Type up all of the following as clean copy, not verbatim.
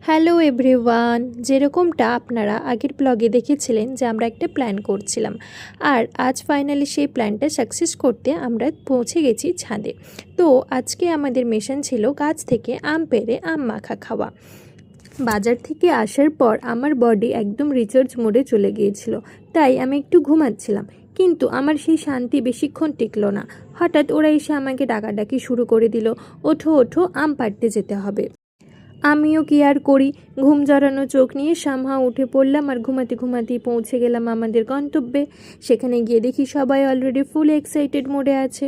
Hello everyone, যেরকমটা আপনারা আগের ব্লগে দেখেছিলেন যে আমরা একটা প্ল্যান করছিলাম, আর আজ ফাইনালি সেই প্ল্যানটা সাকসেস করতে আমরা পৌঁছে গেছি ছাদে। তো আজকে আমাদের মিশন ছিল গাছ থেকে আম পেড়ে আম মাখা খাওয়া। বাজার থেকে আসার পর আমার বডি একদম রিচার্জ মোডে চলে গিয়েছিল, তাই আমি একটু ঘুমাচ্ছিলাম। কিন্তু আমার সেই শান্তি বেশিক্ষণ টিকলো না। হঠাৎ ওরা এসে আমাকে ডাকাডাকি শুরু করে দিল, ওঠো ওঠো, আম পাড়তে যেতে হবে। আমিও কি আর করি, ঘুম জড়ানো চোখ নিয়ে সামহা উঠে পড়লাম আর ঘুমাতে ঘুমাতেই পৌঁছে গেলাম আমাদের গন্তব্যে। সেখানে গিয়ে দেখি সবাই অলরেডি ফুল এক্সাইটেড মোডে আছে।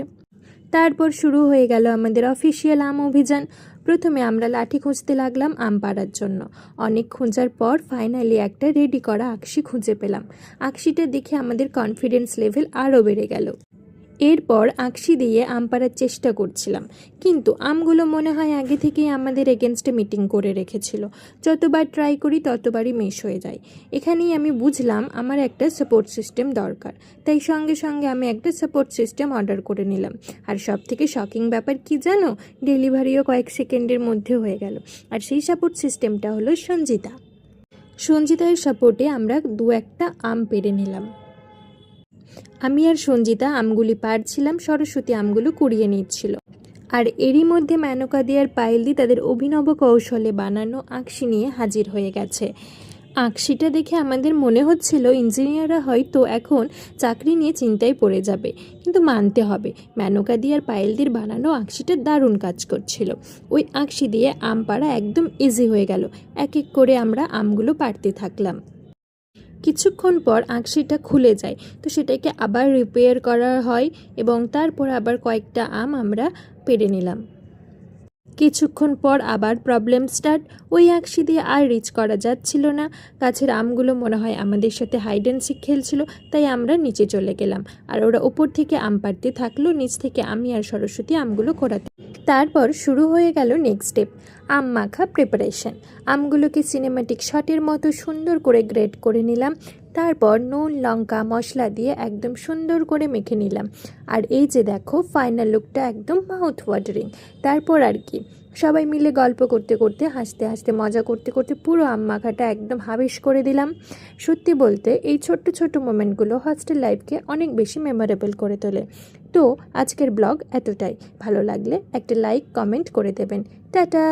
তারপর শুরু হয়ে গেল আমাদের অফিসিয়াল আম অভিযান। প্রথমে আমরা লাঠি খুঁজতে লাগলাম আম পাড়ার জন্য। অনেক খোঁজার পর ফাইনালি একটা রেডি করা আকশি খুঁজে পেলাম। আকশিটা দেখে আমাদের কনফিডেন্স লেভেল আরও বেড়ে গেল। এরপর আকশি দিয়ে আম পাড়ার চেষ্টা করছিলাম, কিন্তু আমগুলো মনে হয় আগে থেকেই আমাদের এগেনস্টে মিটিং করে রেখেছিল। যতবার ট্রাই করি ততবারই মিস হয়ে যায়। এখানেই আমি বুঝলাম আমার একটা সাপোর্ট সিস্টেম দরকার, তাই সঙ্গে সঙ্গে আমি একটা সাপোর্ট সিস্টেম অর্ডার করে নিলাম। আর সব থেকে শকিং ব্যাপার কি জানো, ডেলিভারিও কয়েক সেকেন্ডের মধ্যে হয়ে গেল। আর সেই সাপোর্ট সিস্টেমটা হলো সঞ্জিতার সাপোর্টে আমরা দু একটা আম পেড়ে নিলাম। আমি আর সঞ্জিতা আমগুলি পাড়ছিলাম, সরস্বতী আমগুলো কুড়িয়ে নিচ্ছিল। আর এরই মধ্যে মেনকা দি আর পায়েল দি তাদের অভিনব কৌশলে বানানো আকশি নিয়ে হাজির হয়ে গেছে। আকশিটা দেখে আমাদের মনে হচ্ছিল ইঞ্জিনিয়াররা হয়তো এখন চাকরি নিয়ে চিন্তায় পড়ে যাবে, কিন্তু মানতে হবে মেনকা দি আর পায়েল দির বানানো আকশিটা দারুণ কাজ করছিল। ওই আকশি দিয়ে আম পাড়া একদম ইজি হয়ে গেল। এক এক করে আমরা আমগুলো পাড়তে থাকলাম। কিছুক্ষণ পর আকশিটা খুলে যায়, তো সেটাকে আবার রিপেয়ার করা হয় এবং তারপর আবার কয়েকটা আম আমরা পেড়ে নিলাম। কিছুক্ষণ পর আবার প্রবলেম স্টার্ট। ওই আকশি দিয়ে আর রিচ করা যাচ্ছিল না। গাছের আমগুলো মনে হয় আমাদের সাথে হাইড অ্যান্ড সিক খেলছিল, তাই আমরা নিচে চলে গেলাম। আর ওরা ওপর থেকে আম পাড়তে থাকলো, নিচ থেকে আমি আর সরস্বতী আমগুলো কোড়াতে। তারপর শুরু হয়ে গেল নেক্সট স্টেপ, আম মাখা প্রিপারেশন। আমগুলোকে সিনেম্যাটিক শটের মতো সুন্দর করে গ্রেড করে নিলাম। তারপর নুন লঙ্কা মশলা দিয়ে একদম সুন্দর করে মেখে নিলাম। আর এই যে দেখো ফাইনাল লুকটা একদম মাউথ ওয়াটারিং। তারপর আর কি, সবাই মিলে গল্প করতে করতে হাসতে হাসতে মজা করতে করতে পুরো আম মাখাটা একদম হাবিশ করে দিলাম। সত্যি বলতে এই ছোট্ট ছোট্ট মোমেন্টগুলো হস্টেল লাইফকে অনেক বেশি মেমোরেবল করে তোলে। তো আজকের ব্লগ এতটাই। ভালো লাগলে একটা লাইক কমেন্ট করে দেবেন। টাটা।